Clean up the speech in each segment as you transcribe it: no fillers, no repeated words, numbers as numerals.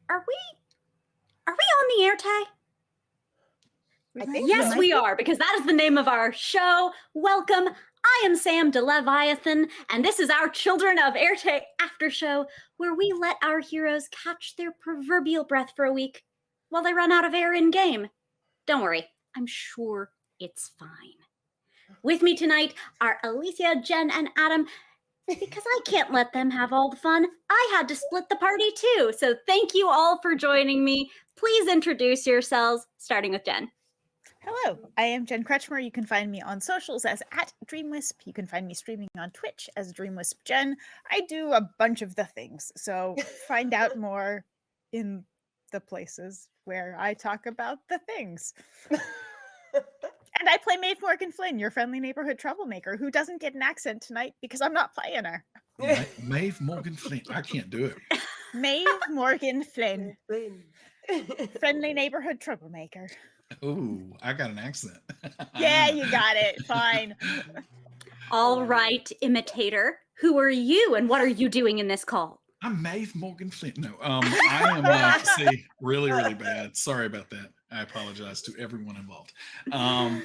Are we on the Éarte? I think Yes, so. we are, because that is the name of our show. Welcome. I am Sam de Leviathan, and this is our Children of Éarte after show, where we let our heroes catch their proverbial breath for a week while they run out of air in game. Don't worry, I'm sure it's fine. With me tonight are Alicia, Jen, and Adam. Because I can't let them have all the fun, I had to split the party too. So thank you all for joining me. Please introduce yourselves, starting with Jen. Hello, I am Jen Kretchmer. You can find me on socials as @DreamWisp. You can find me streaming on Twitch as DreamWispJen. I do a bunch of the things, so find out more in the places where I talk about the things. And I play Maeve Morgan Flynn, your friendly neighborhood troublemaker, who doesn't get an accent tonight because I'm not playing her. Maeve Morgan Flynn. I can't do it. Maeve Morgan Flynn. Friendly neighborhood troublemaker. Ooh, I got an accent. Yeah, you got it. Fine. All right, imitator. Who are you and what are you doing in this call? I'm Maeve Morgan Flynn. No, I am really, really bad. Sorry about that. I apologize to everyone involved.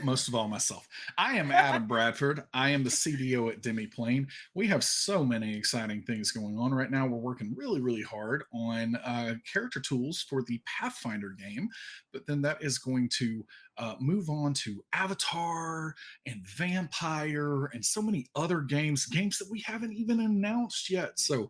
Most of all myself. I am Adam Bradford. I am the CDO at Demiplane. We have so many exciting things going on right now. We're working really, really hard on character tools for the Pathfinder game, but then that is going to move on to Avatar and Vampire and so many other games that we haven't even announced yet. So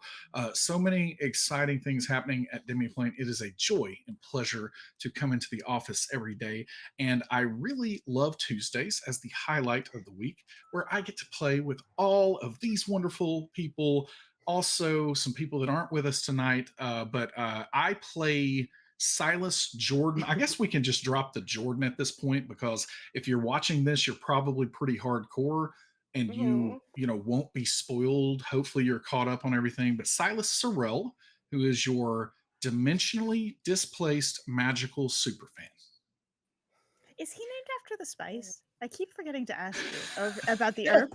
many exciting things happening at Demiplane. It is a joy and pleasure to come into the office every day. And I really love Tuesdays as the highlight of the week, where I get to play with all of these wonderful people. Also, some people that aren't with us tonight, but I play Silas Jordan. I guess we can just drop the Jordan at this point, because if you're watching this, you're probably pretty hardcore and you won't be spoiled. Hopefully you're caught up on everything. But Silas Sorrell, who is your dimensionally displaced magical superfan. Is he named after the spice? I keep forgetting to ask you about the herb.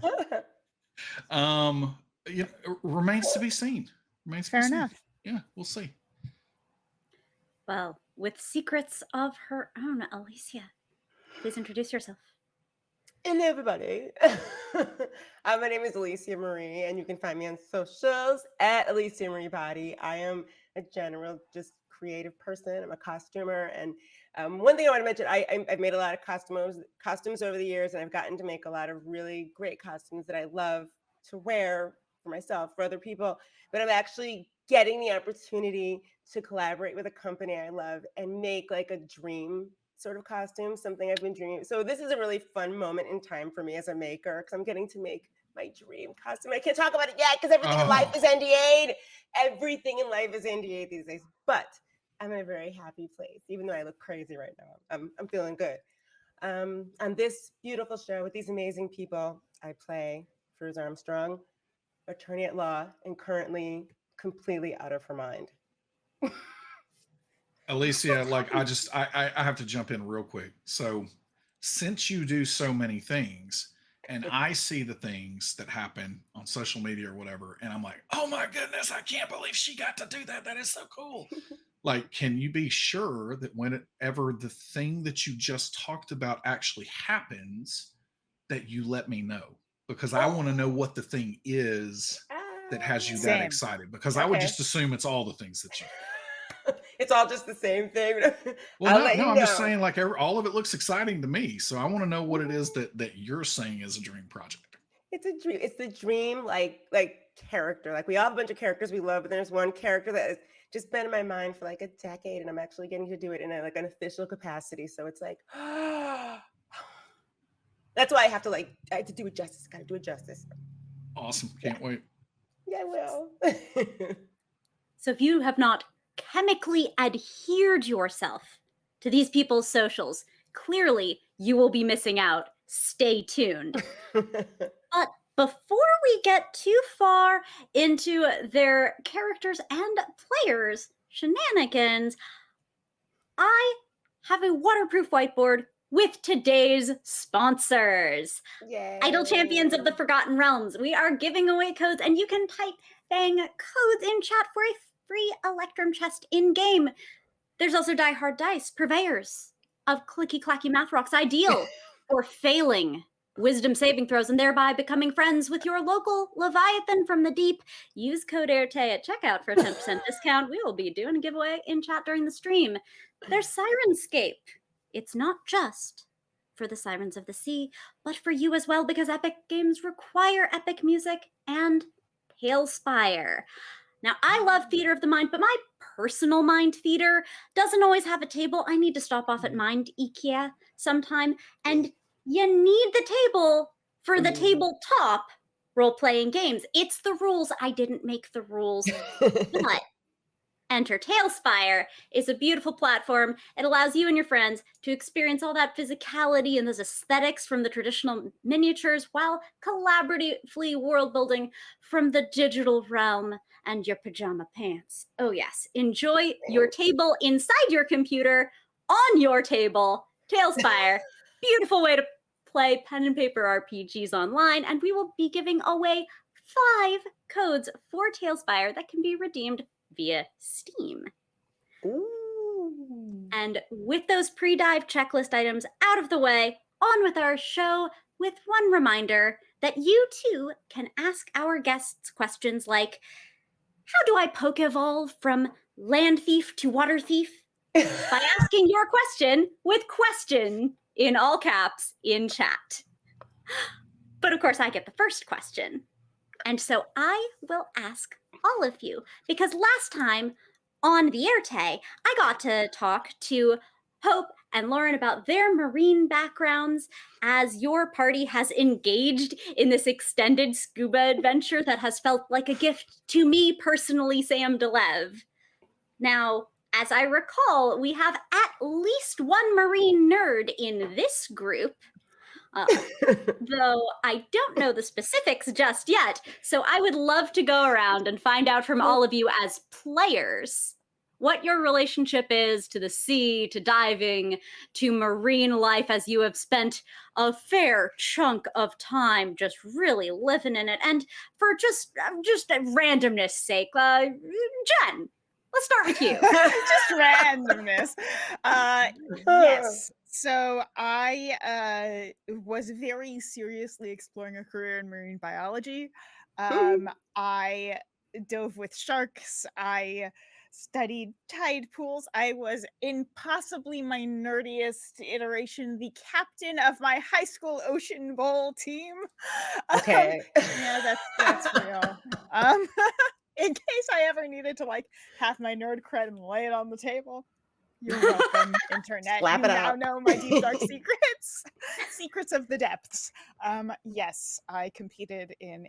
Remains to be seen. Fair enough. Yeah, we'll see. Well, with secrets of her own, Alicia, please introduce yourself. Hello, everybody. My name is Alicia Marie, and you can find me on socials at Alicia Marie Body. I am a general, just creative person. I'm a costumer, and one thing I want to mention, I've made a lot of costumes over the years, and I've gotten to make a lot of really great costumes that I love to wear for myself, for other people. But I'm actually getting the opportunity to collaborate with a company I love and make like a dream sort of costume, something I've been dreaming. So this is a really fun moment in time for me as a maker, because I'm getting to make my dream costume. I can't talk about it yet because everything in life is NDA'd. Everything in life is NDA'd these days. But I'm in a very happy place, even though I look crazy right now. I'm feeling good. On this beautiful show with these amazing people, I play Fairuza Armstrong, attorney at law, and currently completely out of her mind. Alicia, I have to jump in real quick. So since you do so many things, and I see the things that happen on social media or whatever, and I'm like, oh my goodness, I can't believe she got to do that. That is so cool. Like, can you be sure that whenever the thing that you just talked about actually happens, that you let me know? Because I want to know what the thing is that has you that excited. Because I would just assume it's all the things that you. It's all just the same thing. Well, I'm just saying, like, all of it looks exciting to me. So I want to know what it is that you're saying is a dream project. It's a dream. It's the dream, like character. Like, we all have a bunch of characters we love, but there's one character that has just been in my mind for like a decade, and I'm actually getting to do it in an official capacity. So it's like, that's why I have to do it justice. Got to do it justice. Awesome. Can't wait. Yeah, I will. So if you have not chemically adhered yourself to these people's socials, clearly you will be missing out. Stay tuned. But before we get too far into their characters and players' shenanigans, I have a waterproof whiteboard with today's sponsors. Yay. Idle Champions of the Forgotten Realms. We are giving away codes, and you can type bang codes in chat for a free Electrum chest in-game. There's also Die Hard Dice, purveyors of clicky-clacky math rocks, ideal for failing wisdom saving throws and thereby becoming friends with your local Leviathan from the deep. Use code Éarte at checkout for a 10% discount. We will be doing a giveaway in chat during the stream. There's Sirenscape. It's not just for the sirens of the sea, but for you as well, because epic games require epic music and Talespire. Now, I love Theater of the Mind, but my personal Mind Theater doesn't always have a table. I need to stop off at Mind IKEA sometime, and you need the table for the tabletop role-playing games. It's the rules. I didn't make the rules, but Enter Talespire is a beautiful platform. It allows you and your friends to experience all that physicality and those aesthetics from the traditional miniatures while collaboratively world building from the digital realm and your pajama pants. Oh yes, enjoy your table inside your computer, on your table. Talespire, beautiful way to play pen and paper RPGs online, and we will be giving away 5 codes for Talespire that can be redeemed via Steam. Ooh. And with those pre-dive checklist items out of the way, on with our show with one reminder that you too can ask our guests questions like, how do I poke evolve from land thief to water thief? By asking your question with question in all caps in chat. But of course, I get the first question. And so I will ask all of you, because last time on the Éarte, I got to talk to Hope and Lauren about their marine backgrounds as your party has engaged in this extended scuba adventure that has felt like a gift to me personally, Sam DeLev. Now, as I recall, we have at least one marine nerd in this group, though I don't know the specifics just yet. So I would love to go around and find out from all of you as players what your relationship is to the sea, to diving, to marine life, as you have spent a fair chunk of time just really living in it. And for just a randomness sake, Jen, let's start with you. Just randomness. Yes. So I was very seriously exploring a career in marine biology. I dove with sharks. I studied tide pools. I was, in possibly my nerdiest iteration, the captain of my high school ocean bowl team. Okay. Yeah, that's real. In case I ever needed to have my nerd cred and lay it on the table. You're welcome, internet. Slap You it now up. know my deep dark secrets. Secrets of the depths. Yes, I competed in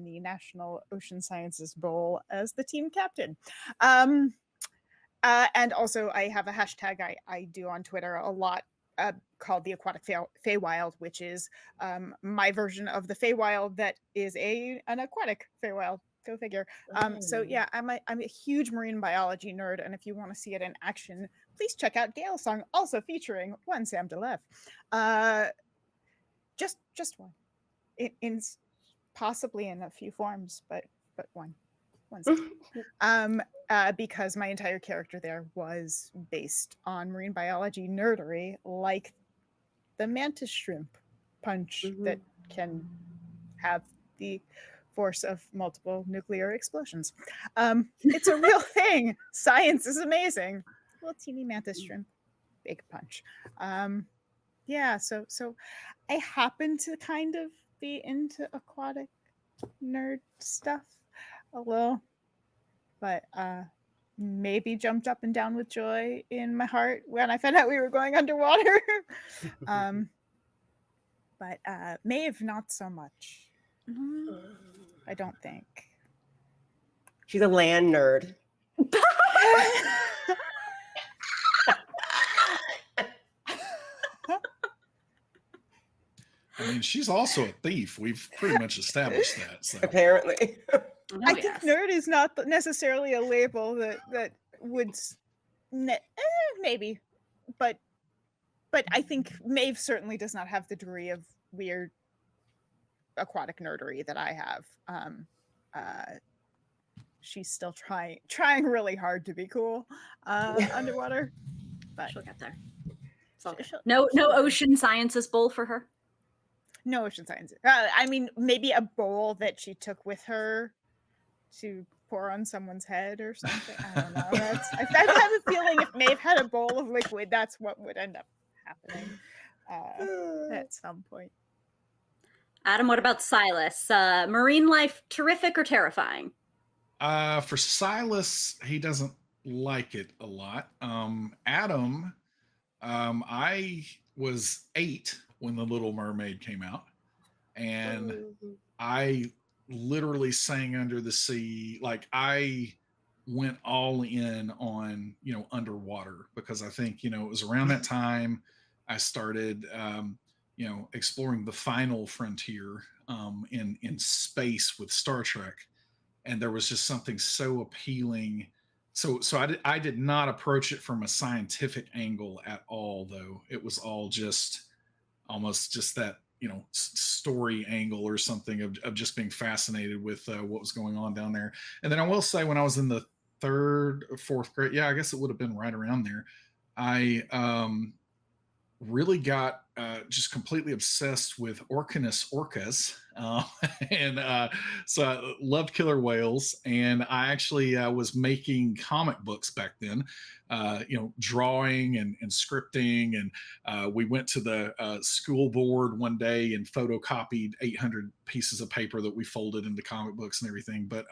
the National Ocean Sciences Bowl as the team captain. And also I have a hashtag I do on Twitter a lot called the Aquatic Feywild, which is my version of the Feywild that is an aquatic Feywild. Go figure. So yeah, I'm a huge marine biology nerd, and if you want to see it in action, please check out Gale's song, also featuring one Sam DeLev. Just one, in possibly in a few forms, but one. Because my entire character there was based on marine biology nerdery, like the mantis shrimp punch that can have the force of multiple nuclear explosions. It's a real thing. Science is amazing. Little teeny mantis shrimp, big punch. Yeah, so I happen to kind of be into aquatic nerd stuff a little, but maybe jumped up and down with joy in my heart when I found out we were going underwater. But Maeve, not so much. I don't think. She's a land nerd. I mean, she's also a thief. We've pretty much established that. So. Apparently. I think nerd is not necessarily a label that would maybe, but I think Maeve certainly does not have the degree of weird aquatic nerdery that I have. she's still trying really hard to be cool underwater. But She'll get there. It's okay. she'll- No she'll- ocean sciences bowl for her. No ocean science. I mean, maybe a bowl that she took with her to pour on someone's head or something. I don't know. I have a feeling if Maeve had a bowl of liquid, that's what would end up happening at some point. Adam, what about Silas? Marine life, terrific or terrifying? For Silas, he doesn't like it a lot. Adam, I was 8 when The Little Mermaid came out, and I literally sang under the sea. Like, I went all in on, underwater, because I think, it was around that time I started, exploring the final frontier in space with Star Trek. And there was just something so appealing. So I did not approach it from a scientific angle at all, though. It was all just almost just that, story angle or something of just being fascinated with what was going on down there. And then I will say, when I was in the 3rd or 4th grade, I guess it would have been right around there, I really got just completely obsessed with Orcanus orcas. So I loved killer whales. And I actually was making comic books back then, drawing and scripting. And we went to the school board one day and photocopied 800 pieces of paper that we folded into comic books and everything. But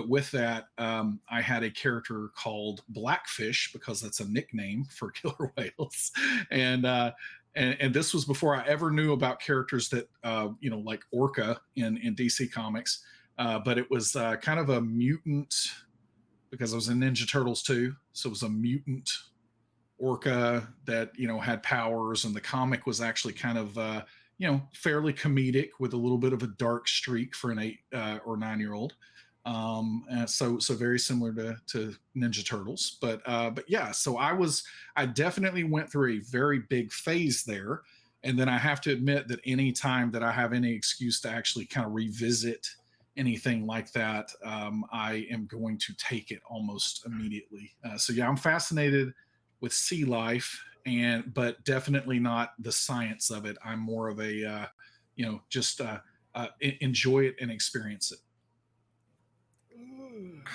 with that, I had a character called Blackfish, because that's a nickname for killer whales. And this was before I ever knew about characters that, like Orca in DC Comics. But it was kind of a mutant, because I was in Ninja Turtles too. So it was a mutant orca that, had powers. And the comic was actually kind of, fairly comedic, with a little bit of a dark streak for an 8 or 9-year-old. So very similar to Ninja Turtles, but yeah, so I definitely went through a very big phase there. And then I have to admit that any time that I have any excuse to actually kind of revisit anything like that, I am going to take it almost immediately. So yeah, I'm fascinated with sea life, but definitely not the science of it. I'm more of a, just enjoy it and experience it.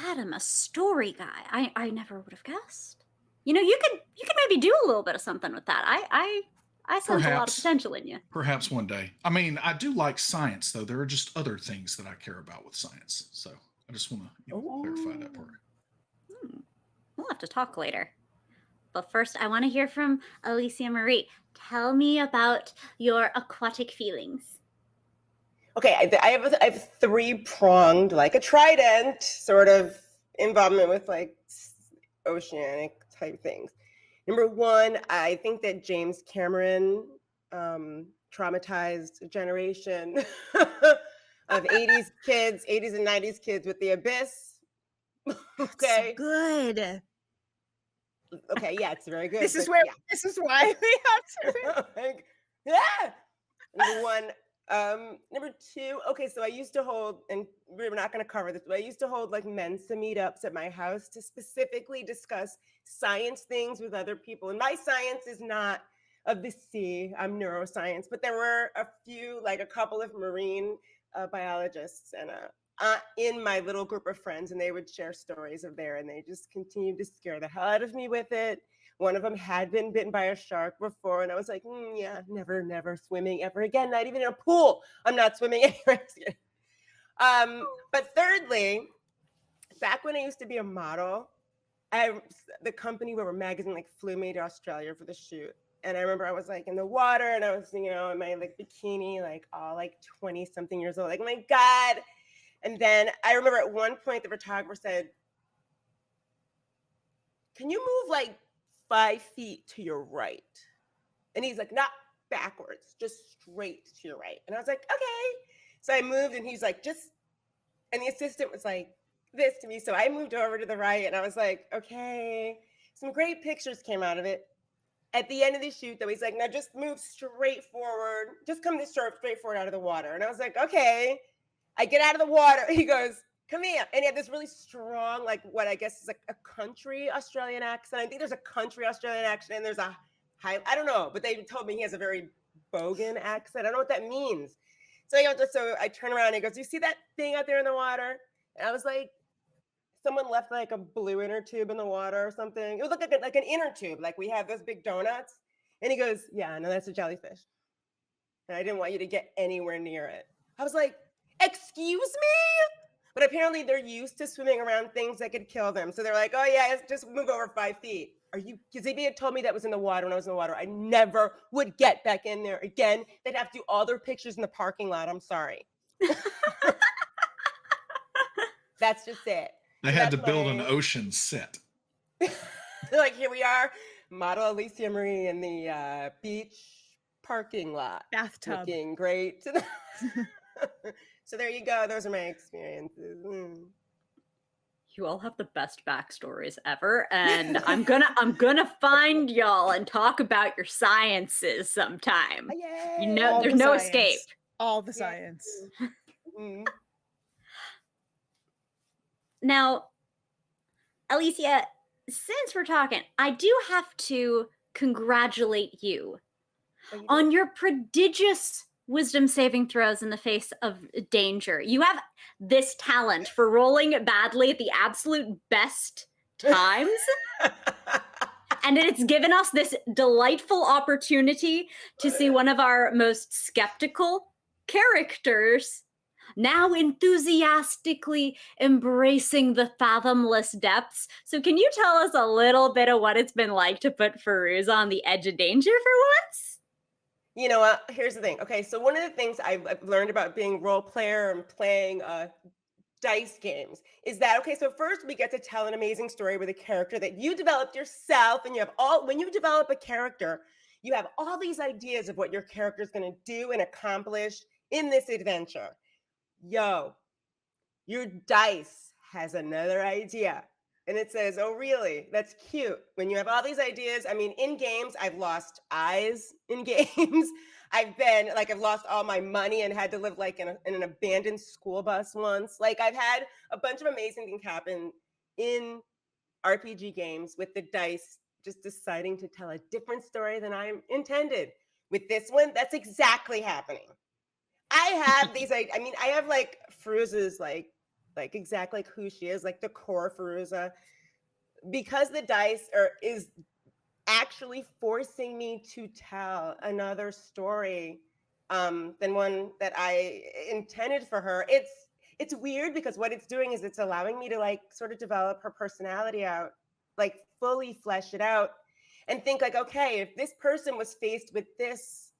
Adam, a story guy. I never would have guessed. You could maybe do a little bit of something with that. I sense a lot of potential in you. Perhaps one day. I mean, I do like science, though. There are just other things that I care about with science. So I just want to clarify that part. We'll have to talk later. But first, I want to hear from Alicia Marie. Tell me about your aquatic feelings. Okay, I have 3-pronged, like a trident, sort of involvement with like oceanic type things. Number 1, I think that James Cameron traumatized a generation of 80s and 90s kids with The Abyss. Okay. That's good. Okay, yeah, it's very good. This is why we have to. Like, yeah. Number 1. Number 2, okay, so I used to hold, and we're not going to cover this, but I used to hold like Mensa meetups at my house to specifically discuss science things with other people. And my science is not of the sea, I'm neuroscience, but there were a couple of marine biologists and in my little group of friends, and they would share stories of there, and they just continued to scare the hell out of me with it. One of them had been bitten by a shark before, and I was like, yeah, never swimming ever again, not even in a pool. I'm not swimming anywhere. But thirdly, back when I used to be a model, the company where magazine like flew me to Australia for the shoot. And I remember I was like in the water, and I was, in my like bikini, like all like 20 something years old, like, oh my God. And then I remember at one point the photographer said, can you move like 5 feet to your right? And he's like, not backwards, just straight to your right. And I was like, okay. So I moved, and he's like, and the assistant was like this to me. So I moved over to the right, and I was like, okay. Some great pictures came out of it. At the end of the shoot, though, he's like, now just move straight forward. Just come straight forward out of the water. And I was like, okay. I get out of the water. He goes, come here. And he had this really strong, like what I guess is like a country Australian accent. I think there's a country Australian accent and there's a high, I don't know, but they told me he has a very bogan accent. I don't know what that means. So I turn around and he goes, you see that thing out there in the water? And I was like, someone left like a blue inner tube in the water or something. It was like an inner tube, like we have those big donuts. And he goes, yeah, no, that's a jellyfish. And I didn't want you to get anywhere near it. I was like, excuse me? But apparently they're used to swimming around things that could kill them. So they're like, oh yeah, just move over 5 feet. Are you, because if he had told me that was in the water when I was in the water, I never would get back in there again. They'd have to do all their pictures in the parking lot. I'm sorry. That's just it. They had to build an ocean set. Like, here we are, model Alicia Marie in the beach parking lot. Bathtub. Looking great. So there you go. Those are my experiences. You all have the best backstories ever, and I'm gonna find y'all and talk about your sciences sometime. Yay! You know, All there's the no science. escape. All the science. Mm. Now, Alicia, since we're talking, I do have to congratulate you on your prodigious wisdom saving throws in the face of danger. You have this talent for rolling badly at the absolute best times. And it's given us this delightful opportunity to see one of our most skeptical characters now enthusiastically embracing the fathomless depths. So can you tell us a little bit of what it's been like to put Fairuza on the edge of danger for once? You know what? Here's the thing. Okay, so one of the things I've learned about being role player and playing dice games is that, okay, so first we get to tell an amazing story with a character that you developed yourself, and you have when you develop a character, you have all these ideas of what your character is going to do and accomplish in this adventure. Yo, your dice has another idea. And it says, oh, really? That's cute. When you have all these ideas, I mean, in games, I've lost eyes in games. I've lost all my money and had to live like in an abandoned school bus once. Like, I've had a bunch of amazing things happen in RPG games with the dice just deciding to tell a different story than I intended. With this one, that's exactly happening. I have these, I have like Fairuza's like exactly like who she is, like the core Fairuza, because the dice is actually forcing me to tell another story than one that I intended for her. It's weird because what it's doing is it's allowing me to like sort of develop her personality out, like fully flesh it out, and think like, okay, if this person was faced with this,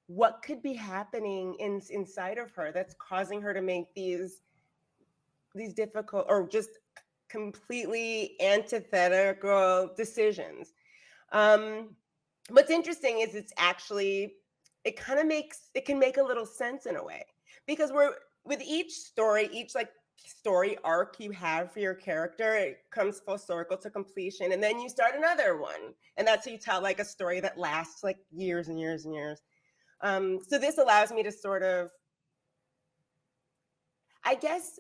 what could be happening inside of her that's causing her to make these difficult or just completely antithetical decisions. What's interesting is it can make a little sense in a way, because with each story, each like story arc you have for your character, it comes full circle to completion, and then you start another one, and that's how you tell like a story that lasts like years and years and years. So this allows me to sort of, I guess,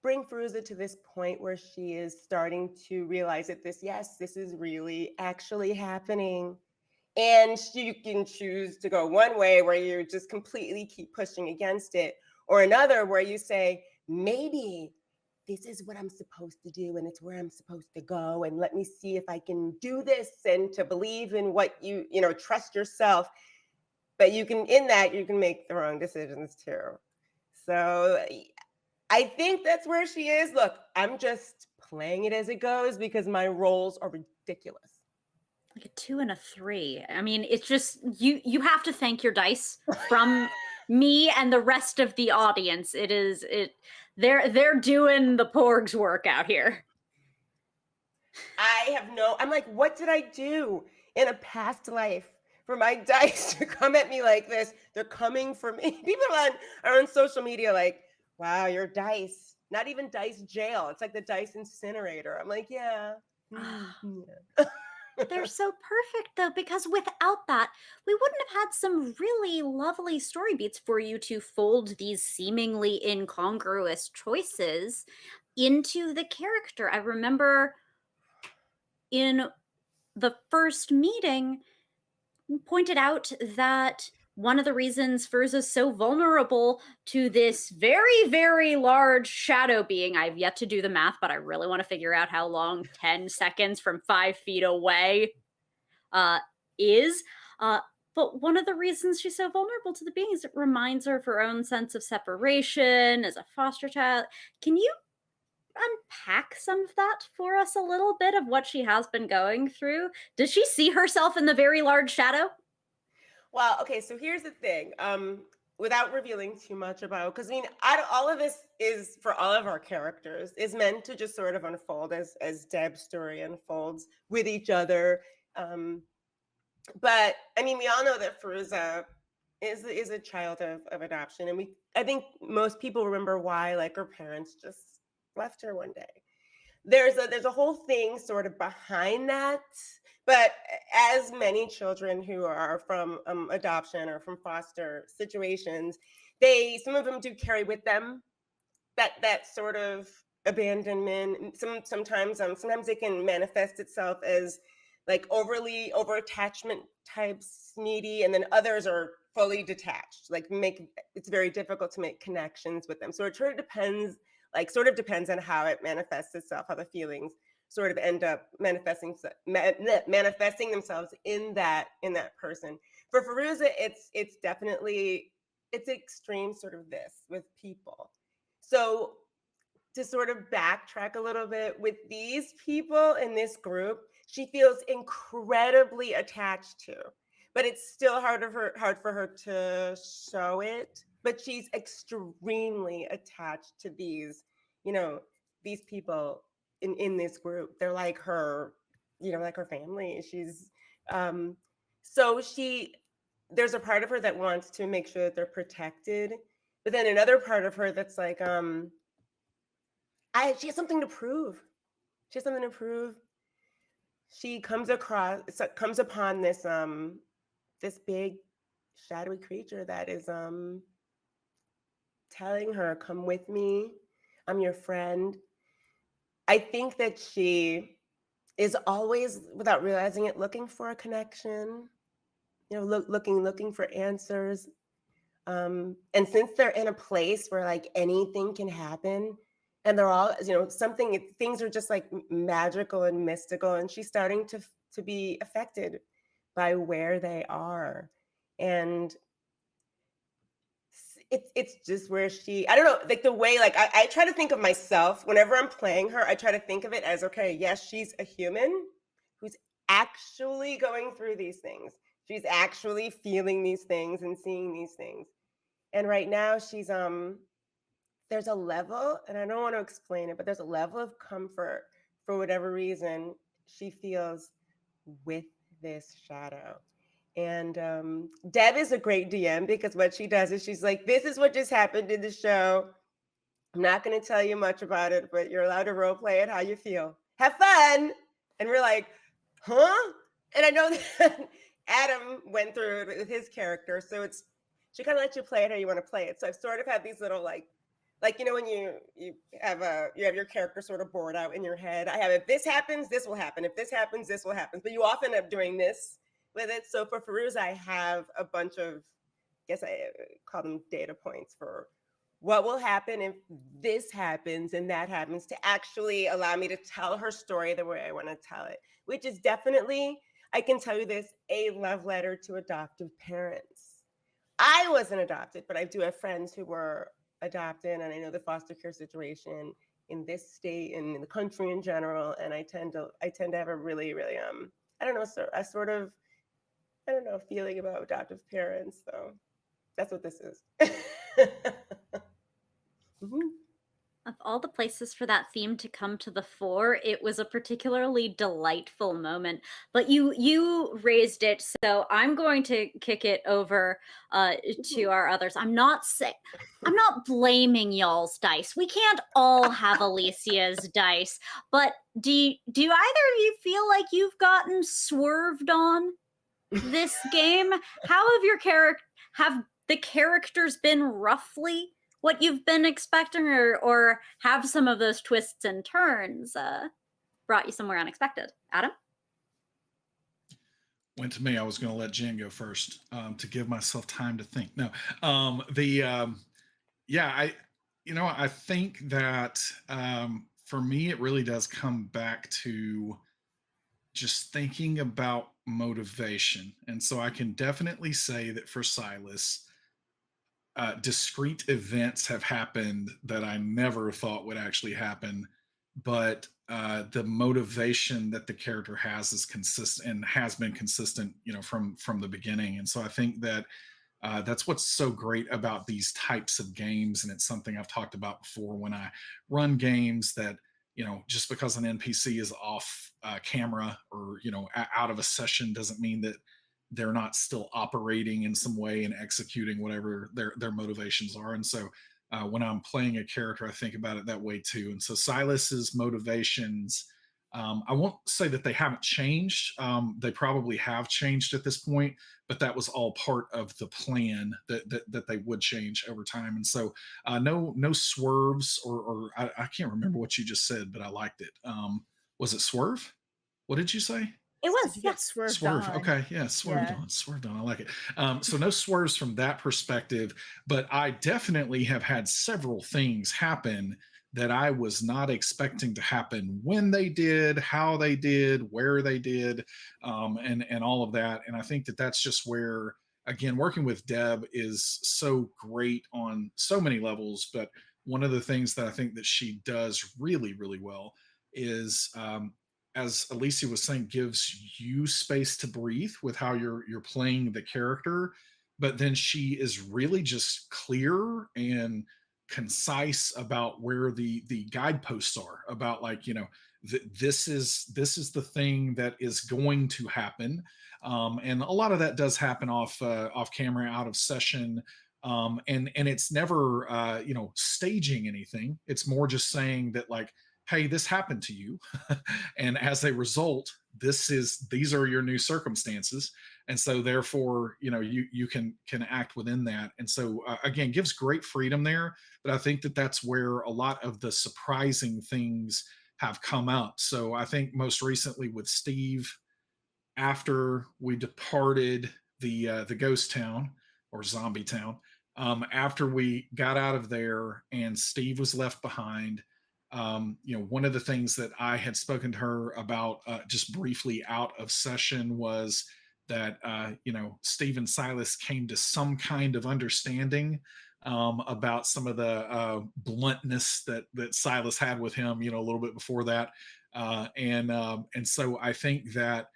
bring Fairuza to this point where she is starting to realize that this is really actually happening. And you can choose to go one way where you just completely keep pushing against it, or another where you say, maybe this is what I'm supposed to do and it's where I'm supposed to go. And let me see if I can do this, and to believe in what you trust yourself. But you can make the wrong decisions too. So I think that's where she is. Look, I'm just playing it as it goes because my rolls are ridiculous. Like a 2 and a 3. I mean, it's just you have to thank your dice from me and the rest of the audience. They're doing the porg's work out here. I'm like, what did I do in a past life for my dice to come at me like this? They're coming for me. People are on social media like, wow, your dice, not even dice jail. It's like the dice incinerator. I'm like, yeah. Yeah. They're so perfect though, because without that, we wouldn't have had some really lovely story beats for you to fold these seemingly incongruous choices. into the character. I remember in the first meeting pointed out that one of the reasons Fairuza is so vulnerable to this very, very large shadow being, I've yet to do the math, but I really want to figure out how long 10 seconds from 5 feet away is. But one of the reasons she's so vulnerable to the being is it reminds her of her own sense of separation as a foster child. Can you unpack some of that for us a little bit of what she has been going through? Does she see herself in the very large shadow? Well, okay, so here's the thing. Without revealing too much about, because I mean, all of this is for all of our characters is meant to just sort of unfold as Deb's story unfolds with each other. But I mean, we all know that Fairuza is a child of adoption, and I think most people remember why, like, her parents just left her one day. There's a whole thing sort of behind that, but as many children who are from adoption or from foster situations, some of them do carry with them that sort of abandonment. Sometimes it can manifest itself as like over attachment types, needy, and then others are fully detached. Like it's very difficult to make connections with them. So it sort of depends on how it manifests itself, how the feelings sort of end up manifesting themselves in that person. For Fairuza, it's definitely extreme sort of this with people. So to sort of backtrack a little bit, with these people in this group, she feels incredibly attached to, but it's still hard for her to show it. But she's extremely attached to these people in this group. They're like her, like her family. She's so there's a part of her that wants to make sure that they're protected, but then another part of her that's like she has something to prove. She has something to prove. She comes upon this this big shadowy creature that is telling her, "Come with me. I'm your friend." I think that she is always, without realizing it, looking for a connection. Looking for answers. And since they're in a place where like anything can happen, and they're all, things are just like magical and mystical, and she's starting to be affected by where they are. And it's just where I don't know, like the way, like I try to think of myself whenever I'm playing her. I try to think of it as, okay, yes, she's a human who's actually going through these things. She's actually feeling these things and seeing these things. And right now she's there's a level, and I don't want to explain it, but there's a level of comfort for whatever reason she feels with this shadow. And Deb is a great DM, because what she does is she's like, this is what just happened in the show. I'm not going to tell you much about it, but you're allowed to role play it how you feel. Have fun. And we're like, huh? And I know that Adam went through it with his character, so she kind of lets you play it how you want to play it. So I've sort of had these little like when you have your character sort of board out in your head. I have, if this happens, this will happen. If this happens, this will happen. But you often end up doing this with it. So for Fairuza, I have a bunch of, I guess I call them data points for what will happen if this happens and that happens, to actually allow me to tell her story the way I want to tell it, which is definitely, I can tell you this, a love letter to adoptive parents. I wasn't adopted, but I do have friends who were adopted, and I know the foster care situation in this state and in the country in general. And I tend to have a really, really I don't know, a sort of, I don't know, feeling about adoptive parents. So that's what this is. Mm-hmm. Of all the places for that theme to come to the fore, it was a particularly delightful moment. But you raised it, so I'm going to kick it over to our others. I'm not blaming y'all's dice. We can't all have Alicia's dice. But do either of you feel like you've gotten swerved on this game? How have the characters been roughly what you've been expecting, or have some of those twists and turns brought you somewhere unexpected? Adam? Went to me. I was going to let Jen go first to give myself time to think. No, yeah, I think that for me, it really does come back to just thinking about motivation. And so I can definitely say that for Silas, discrete events have happened that I never thought would actually happen, but the motivation that the character has is consistent and has been consistent, from the beginning. And so I think that that's what's so great about these types of games, and it's something I've talked about before when I run games that just because an NPC is off camera or out of a session doesn't mean that they're not still operating in some way and executing whatever their motivations are. And so when I'm playing a character, I think about it that way too. And so Silas's motivations, I won't say that they haven't changed. They probably have changed at this point, but that was all part of the plan that they would change over time. And so no swerves or I can't remember what you just said, but I liked it. Was it swerve? What did you say? It was, Did you yeah. get swerved Swerve. on? Okay. Yeah. Swerved Yeah. on. Swerved on. I like it. So no swerves from that perspective, but I definitely have had several things happen that I was not expecting to happen when they did, how they did, where they did, and all of that. And I think that that's just where, again, working with Deb is so great on so many levels. But one of the things that I think that she does really, really well is as Alicia was saying, gives you space to breathe with how you're playing the character, but then she is really just clear and concise about where the guideposts are about, like, this is the thing that is going to happen, and a lot of that does happen off camera, out of session, and it's never staging anything. It's more just saying that, like, hey, this happened to you. And as a result, these are your new circumstances. And so therefore, you can act within that. And so again, gives great freedom there. But I think that that's where a lot of the surprising things have come up. So I think most recently with Steve, after we departed the ghost town or zombie town, after we got out of there and Steve was left behind, one of the things that I had spoken to her about just briefly out of session was that Steve and Silas came to some kind of understanding about some of the bluntness that Silas had with him, a little bit before that, and so I think that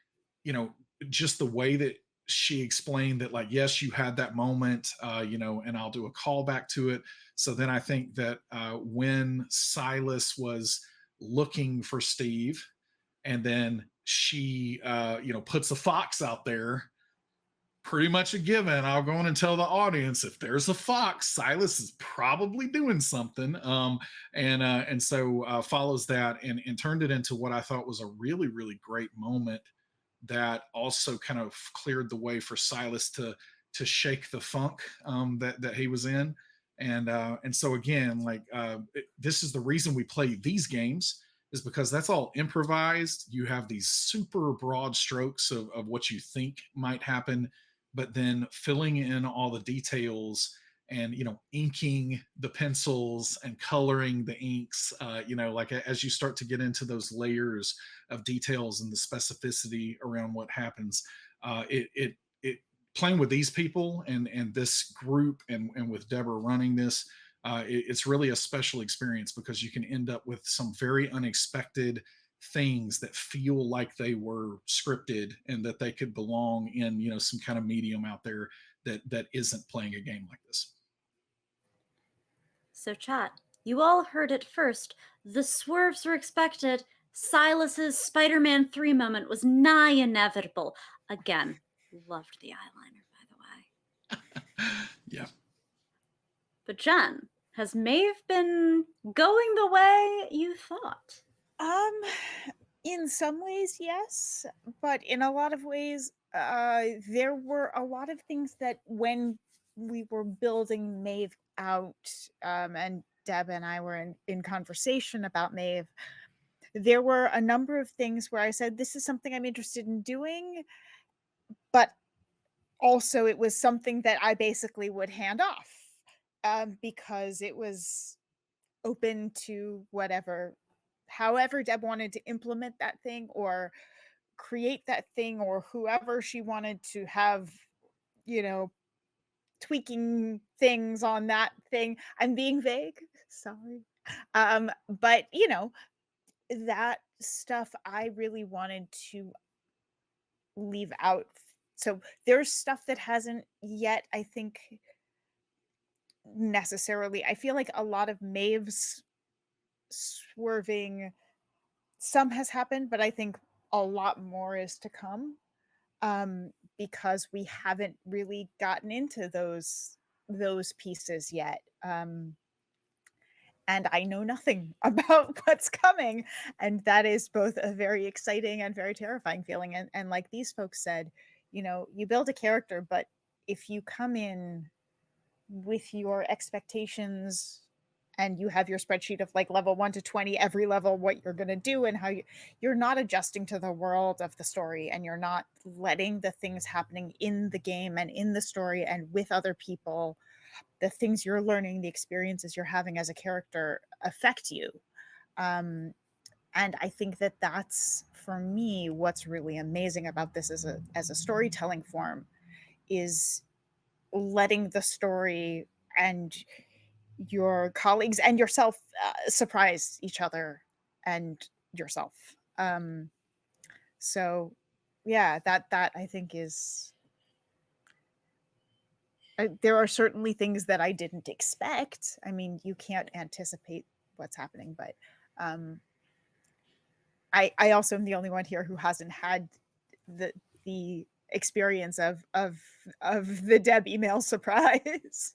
just the way that she explained that, like, yes, you had that moment, and I'll do a callback to it. So then I think that when Silas was looking for Steve, and then she, puts a fox out there, pretty much a given. I'll go on and tell the audience, if there's a fox, Silas is probably doing something. And so follows that and turned it into what I thought was a really, really great moment that also kind of cleared the way for Silas to shake the funk that he was in. And so again, like, this is the reason we play these games, is because that's all improvised. You have these super broad strokes of what you think might happen, but then filling in all the details and inking the pencils and coloring the inks, like as you start to get into those layers of details and the specificity around what happens, it playing with these people and this group and with Deborah running this, it's really a special experience because you can end up with some very unexpected things that feel like they were scripted and that they could belong in some kind of medium out there that isn't playing a game like this. So chat, you all heard it first. The swerves were expected. Silas's Spider-Man 3 moment was nigh inevitable. Again, loved the eyeliner, by the way. Yeah. But Jen, has Maeve been going the way you thought? In some ways, yes, but in a lot of ways, there were a lot of things that when we were building Maeve out, and Deb and I were in conversation about Maeve, there were a number of things where I said, this is something I'm interested in doing, but also it was something that I basically would hand off, because it was open to however Deb wanted to implement that thing or create that thing, or whoever she wanted to have, tweaking things on that thing. I'm being vague, sorry. But that stuff I really wanted to leave out. So there's stuff that hasn't yet, I think, necessarily. I feel like a lot of Maeve's swerving, some has happened, but I think a lot more is to come, because we haven't really gotten into those pieces yet. And I know nothing about what's coming, and that is both a very exciting and very terrifying feeling. And like these folks said, you build a character, but if you come in with your expectations and you have your spreadsheet of like level 1 to 20, every level, what you're going to do and how you're not adjusting to the world of the story, and you're not letting the things happening in the game and in the story and with other people, the things you're learning, the experiences you're having as a character affect you. And I think that that's, for me, what's really amazing about this as a storytelling form, is letting the story and your colleagues and yourself surprise each other and yourself. So yeah, that I think is, there are certainly things that I didn't expect. I mean, you can't anticipate what's happening, but I also am the only one here who hasn't had the experience of the Deb email surprise.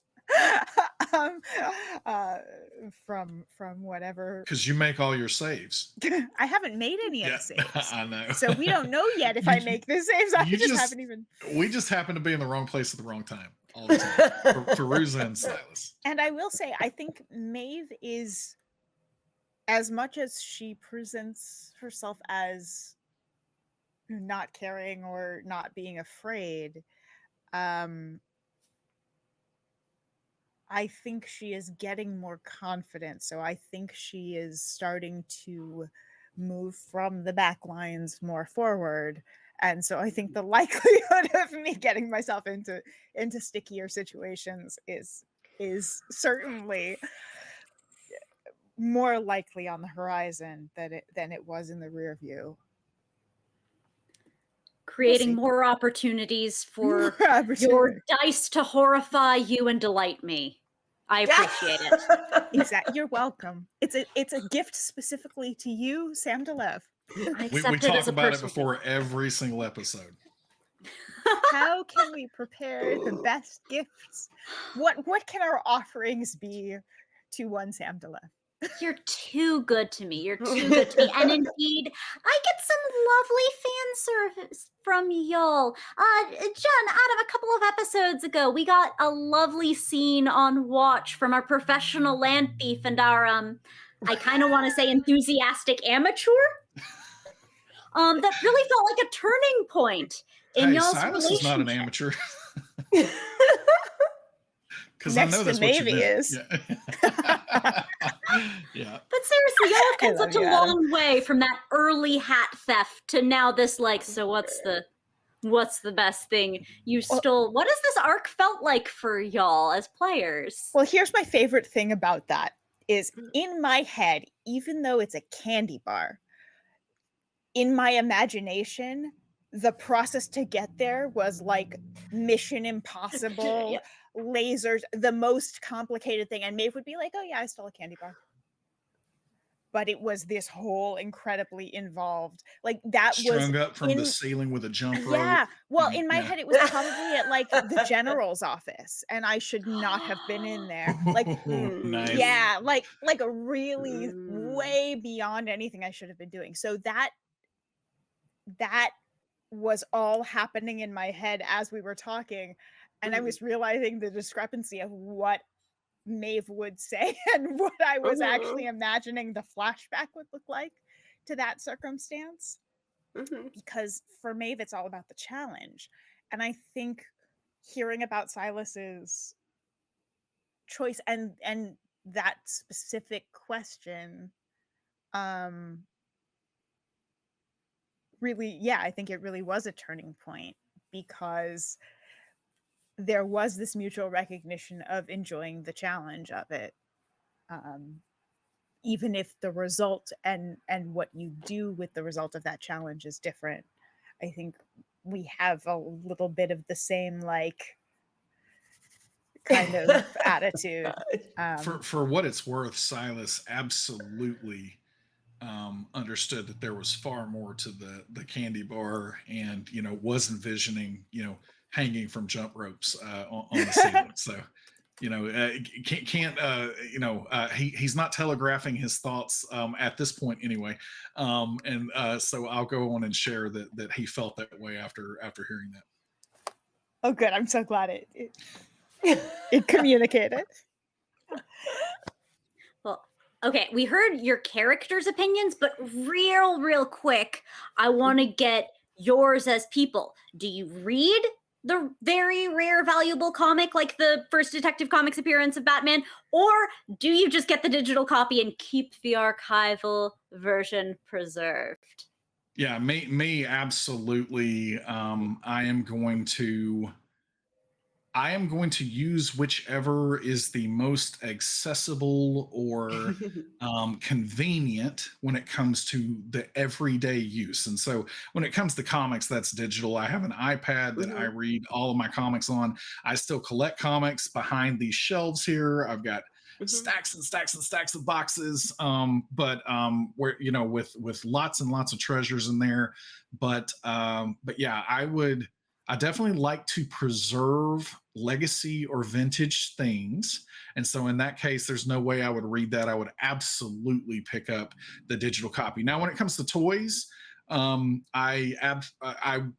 From whatever, because you make all your saves. I haven't made any of the saves. I know. So we don't know yet if I make the saves. I just haven't even. We just happen to be in the wrong place at the wrong time all the time. Fairuza and Silas. And I will say, I think Maeve is, as much as she presents herself as not caring or not being afraid, I think she is getting more confident. So I think she is starting to move from the back lines more forward. And so I think the likelihood of me getting myself into stickier situations is certainly more likely on the horizon than it was in the rear view. Creating more opportunities for your dice to horrify you and delight me. I appreciate it. Exactly. You're welcome. It's a gift specifically to you, Sam DeLev. We talk about it before every single episode. How can we prepare the best gifts? What can our offerings be to one Sam DeLev? You're too good to me. You're too good to me. And indeed, I get some lovely fan service from y'all. Jen, Adam, a couple of episodes ago, we got a lovely scene on Watch from our professional land thief and our, I kind of want to say enthusiastic amateur. That really felt like a turning point in y'all's Silas relationship. is not an amateur. Because I know that's what Maeve you did. is. Yeah. Yeah. But seriously, y'all have come such a long way from that early hat theft to now this, like, so what's the best thing you stole? What has this arc felt like for y'all as players? Well, here's my favorite thing about that is, in my head, even though it's a candy bar, in my imagination, the process to get there was like Mission Impossible, lasers, the most complicated thing. And Maeve would be like, oh yeah, I stole a candy bar. But it was this whole incredibly involved, like that strung was up from the ceiling with a jump rope. Yeah. Well, in my head, it was probably at like the general's office, and I should not have been in there. Like, Nice. yeah, like a really way beyond anything I should have been doing. So that was all happening in my head as we were talking, and I was realizing the discrepancy of what Maeve would say and what I was actually imagining the flashback would look like to that circumstance. Because for Maeve, it's all about the challenge. And I think hearing about Silas's choice and that specific question, really, yeah, I think it really was a turning point, because there was this mutual recognition of enjoying the challenge of it, even if the result and what you do with the result of that challenge is different. I think we have a little bit of the same like kind of attitude. For what it's worth, Silas absolutely understood that there was far more to the candy bar, and was envisioning hanging from jump ropes on the ceiling. So he's not telegraphing his thoughts at this point anyway, so I'll go on and share that he felt that way after hearing that. Oh, good. I'm so glad it communicated. Well, okay, we heard your characters' opinions, but real quick, I want to get yours as people. Do you read the very rare, valuable comic, like the first Detective Comics appearance of Batman, or do you just get the digital copy and keep the archival version preserved? Yeah, me absolutely. I am going to use whichever is the most accessible or convenient when it comes to the everyday use. And so when it comes to comics, that's digital. I have an iPad that I read all of my comics on. I still collect comics behind these shelves here. I've got stacks and stacks and stacks of boxes, but where with lots and lots of treasures in there. But yeah, I definitely like to preserve legacy or vintage things. And so in that case, there's no way I would read that. I would absolutely pick up the digital copy. Now, when it comes to toys, I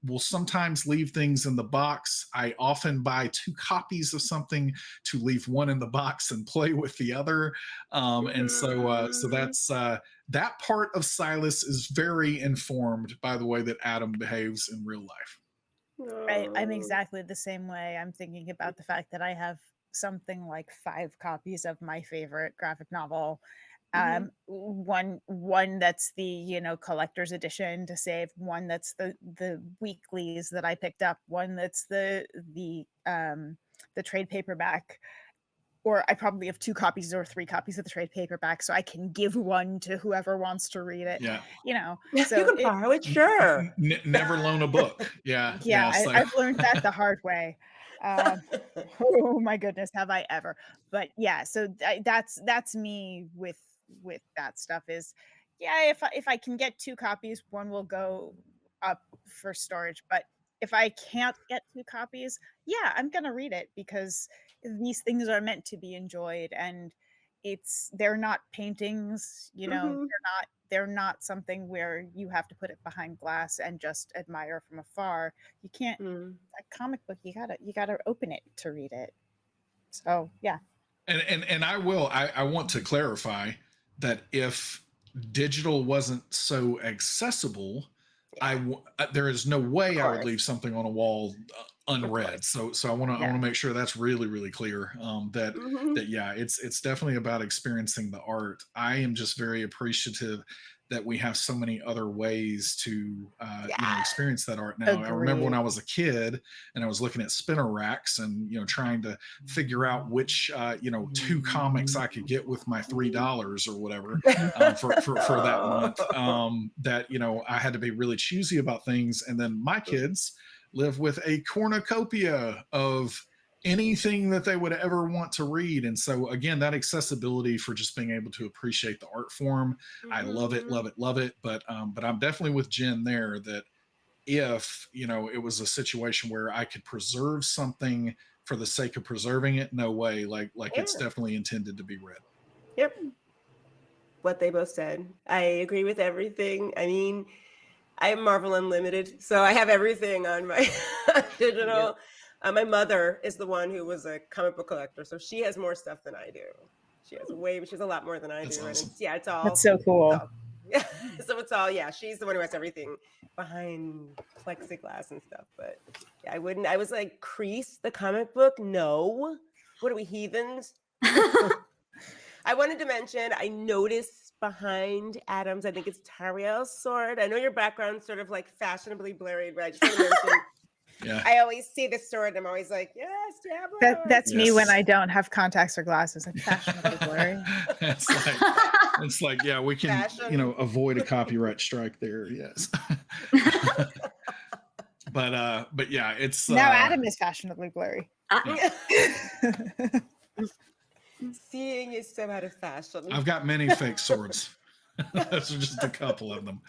will sometimes leave things in the box. I often buy 2 copies of something to leave one in the box and play with the other. And so that's that part of Silas is very informed by the way that Adam behaves in real life. I'm exactly the same way. I'm thinking about the fact that I have something like 5 copies of my favorite graphic novel. One that's the collector's edition to save, one that's the weeklies that I picked up, one that's the trade paperback, or I probably have 2 copies or 3 copies of the trade paperback, so I can give one to whoever wants to read it. Yeah, so you can borrow it, sure. Never loan a book. Yeah, so. I've learned that the hard way. Oh my goodness, have I ever? But yeah, so that's me with that stuff. Is if I can get 2 copies, one will go up for storage. But if I can't get 2 copies, I'm gonna read it, because these things are meant to be enjoyed, and they're not paintings, they're not something where you have to put it behind glass and just admire from afar. You can't. A comic book, you gotta open it to read it. So yeah. And I want to clarify that if digital wasn't so accessible, there is no way I would leave something on a wall unread. So I want to make sure that's really, really clear. That it's definitely about experiencing the art. I am just very appreciative that we have so many other ways to experience that art now. Agreed. I remember when I was a kid and I was looking at spinner racks and trying to figure out which 2 comics I could get with my $3 or whatever for that month. That I had to be really choosy about things, and then my kids live with a cornucopia of anything that they would ever want to read. And so again, that accessibility for just being able to appreciate the art form, I love it. But I'm definitely with Jen there, that if it was a situation where I could preserve something for the sake of preserving it, no way. Like it's definitely intended to be read. Yep. What they both said, I agree with everything. I mean, I have Marvel Unlimited, so I have everything on my digital. My mother is the one who was a comic book collector, so she has more stuff than I do. She has a lot more than I That's do, awesome. and it's all. That's so cool. So it's all, she's the one who has everything behind plexiglass and stuff. But yeah, I was like, Crease, the comic book? No. What are we, heathens? I wanted to mention, I noticed behind Adam's, I think it's Tariel's sword. I know your background's sort of like fashionably blurry, but I just want to mention, I always see this sword and I'm always like, yes, Deborah. That's me when I don't have contacts or glasses. I'm fashionably blurry. It's like, yeah, we can, avoid a copyright strike there. Yes. But yeah, it's now Adam is fashionably blurry. Seeing is so out of fashion. I've got many fake swords. Those are just a couple of them.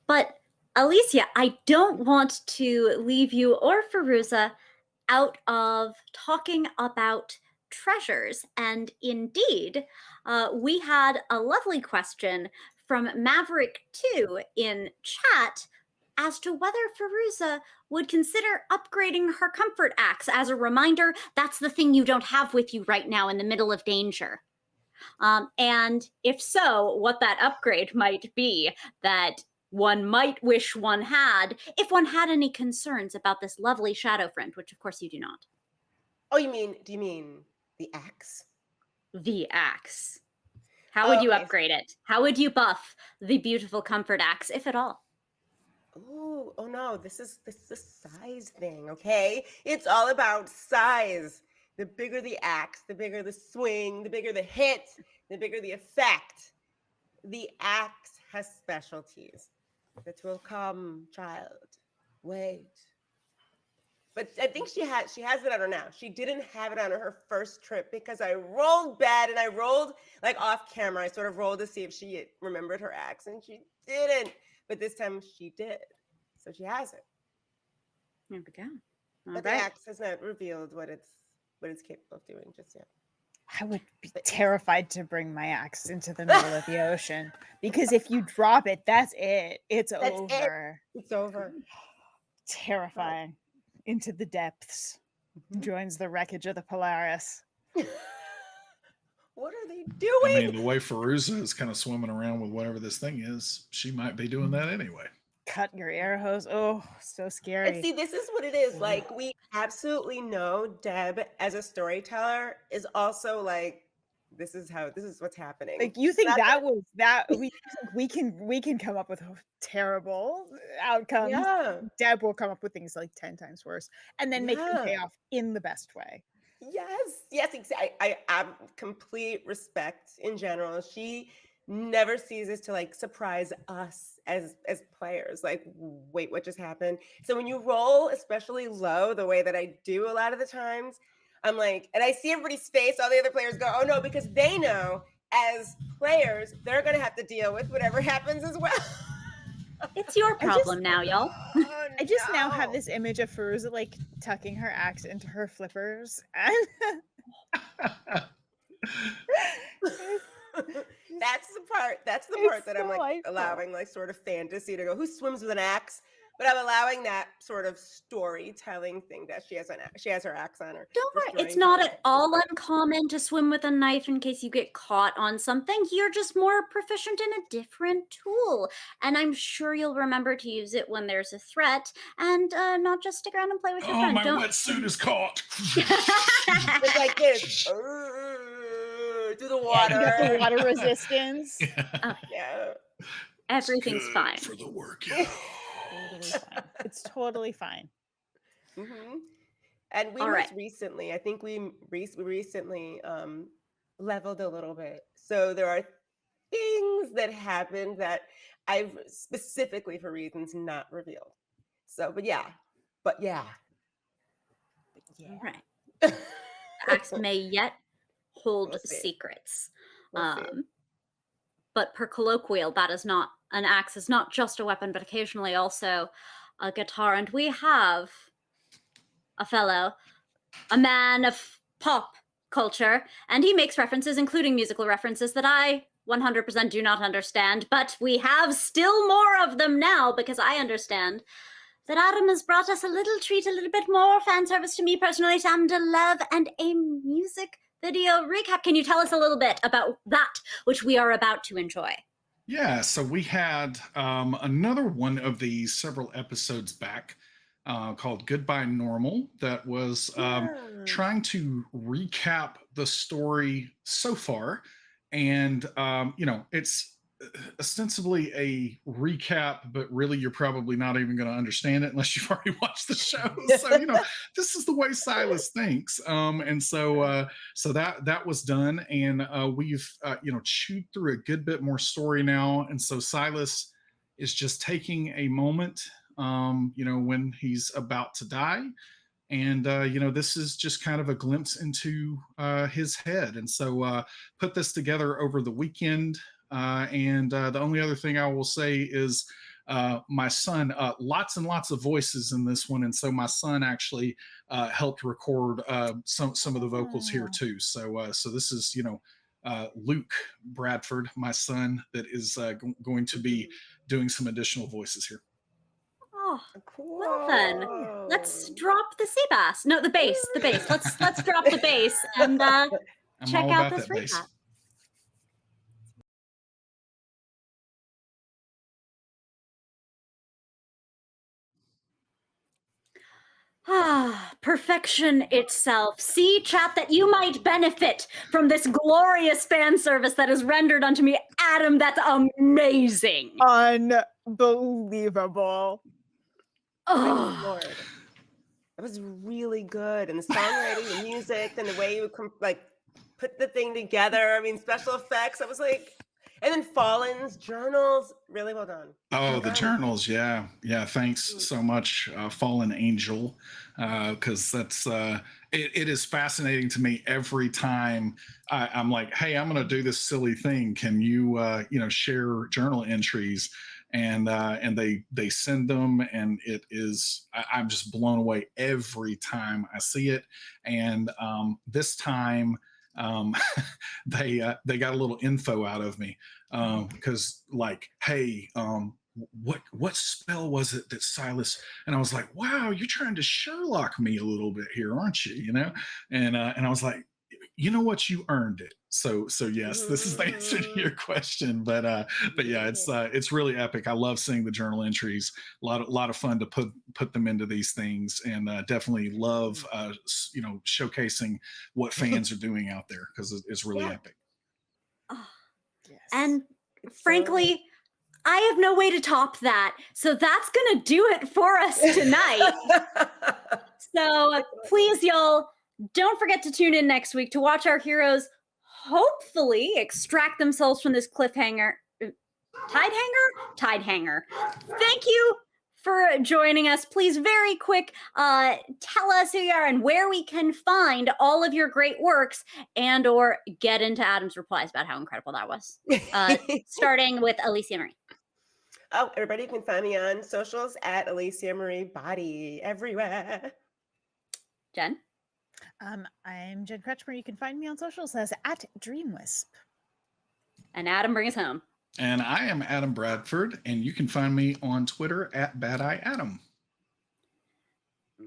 But Alicia, I don't want to leave you or Fairuza out of talking about treasures. And indeed, we had a lovely question from Maverick2 in chat as to whether Fairuza would consider upgrading her comfort axe. As a reminder, that's the thing you don't have with you right now in the middle of danger. And if so, what that upgrade might be that one might wish one had if one had any concerns about this lovely shadow friend, which of course you do not. Oh, do you mean the axe? The axe. How would you upgrade it? How would you buff the beautiful comfort axe, if at all? Oh no, this is a size thing, okay? It's all about size. The bigger the axe, the bigger the swing, the bigger the hit, the bigger the effect. The axe has specialties that will come, child. Wait. But I think she has it on her now. She didn't have it on her first trip because I rolled bad and I rolled like off camera. I sort of rolled to see if she remembered her axe and she didn't. But this time she did. So she has it. There we go. But the axe has not revealed what it's capable of doing just yet. I would be terrified to bring my axe into the middle of the ocean because if you drop it, that's it. It's over. It's over. Terrifying. Into the depths. Joins the wreckage of the Polaris. What are they doing? I mean, the way Fairuza is kind of swimming around with whatever this thing is, she might be doing that anyway. Cut your air hose. Oh, so scary. And see, this is what it is. Like, we absolutely know Deb as a storyteller is also like, this is what's happening. Like, you think we can come up with terrible outcomes. Yeah. Deb will come up with things like 10 times worse and then make them pay off in the best way. Yes, exactly. I have complete respect in general. She never ceases to like surprise us as players. Like, wait, what just happened? So when you roll especially low, the way that I do a lot of the times, I'm like, and I see everybody's face, all the other players go, oh no, because they know as players, they're gonna have to deal with whatever happens as well. It's your problem now, y'all. I just now have this image of Fairuza like tucking her axe into her flippers. That's the part that I'm like allowing like sort of fantasy to go, who swims with an axe? But I'm allowing that sort of storytelling thing that she has her axe on her. Don't worry, it's not at all uncommon to swim with a knife in case you get caught on something. You're just more proficient in a different tool. And I'm sure you'll remember to use it when there's a threat and not just stick around and play with your friend. My wetsuit is caught. It's like this. Through the water. You got the water resistance. Yeah. Everything's fine. For the work, It's totally fine. Mm-hmm. And we recently, I think we recently leveled a little bit. So there are things that happened that I've specifically for reasons not revealed. So, but yeah. Right. Axe may yet hold secrets. But per colloquial, that is not, an axe is not just a weapon, but occasionally also a guitar. And we have a man of pop culture, and he makes references, including musical references, that I 100% do not understand, but we have still more of them now because I understand that Adam has brought us a little treat, a little bit more fan service to me personally, Sam DeLove, and a music video recap. Can you tell us a little bit about that, which we are about to enjoy? Yeah, so we had another one of these several episodes back called Goodbye Normal that was trying to recap the story so far. And, it's ostensibly a recap, but really you're probably not even going to understand it unless you've already watched the show. So, this is the way Silas thinks. And so that was done. And we've, chewed through a good bit more story now. And so Silas is just taking a moment, when he's about to die. And this is just kind of a glimpse into his head. And so put this together over the weekend. And the only other thing I will say is my son, lots and lots of voices in this one. And so my son actually helped record some of the vocals here too. So this is, Luke Bradford, my son, that is going to be doing some additional voices here. Oh, well then, let's drop the sea bass. No, the bass. Let's drop the bass and check out this recap. Perfection itself. See, chat, that you might benefit from this glorious fan service that is rendered unto me. Adam, that's amazing. Unbelievable. Oh, Lord. That was really good. And the songwriting, the music, and the way you put the thing together. I mean, special effects. I was like, and then Fallen's journals, really well done. Oh, the journals, yeah. Thanks so much, Fallen Angel, because that's it is fascinating to me every time I'm like, hey, I'm going to do this silly thing. Can you share journal entries? And they send them, and I'm just blown away every time I see it. And this time. They got a little info out of me because hey, what spell was it that Silas? And I was like, wow, you're trying to Sherlock me a little bit here, aren't you? And I was like, you know what, you earned it. So yes, this is the answer to your question. But yeah, it's really epic. I love seeing the journal entries. A lot of fun to put them into these things, and definitely love showcasing what fans are doing out there, because it's really epic. Oh, yes. And frankly, I have no way to top that. So that's gonna do it for us tonight. So please, y'all, don't forget to tune in next week to watch our heroes hopefully extract themselves from this cliffhanger. Tide hanger. Thank you for joining us. Please, very quick, tell us who you are and where we can find all of your great works, and or get into Adam's replies about how incredible that was. Starting with Alicia Marie. Oh, everybody, you can find me on socials at Alicia Marie Body everywhere. Jen? I'm Jen Kretchmer. You can find me on socials as at DreamWisp. And Adam, bring us home. And I am Adam Bradford, and you can find me on Twitter at Bad Eye Adam.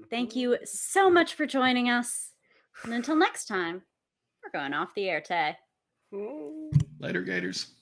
Thank you so much for joining us. And until next time, we're going off the Éarte. Later, Gators.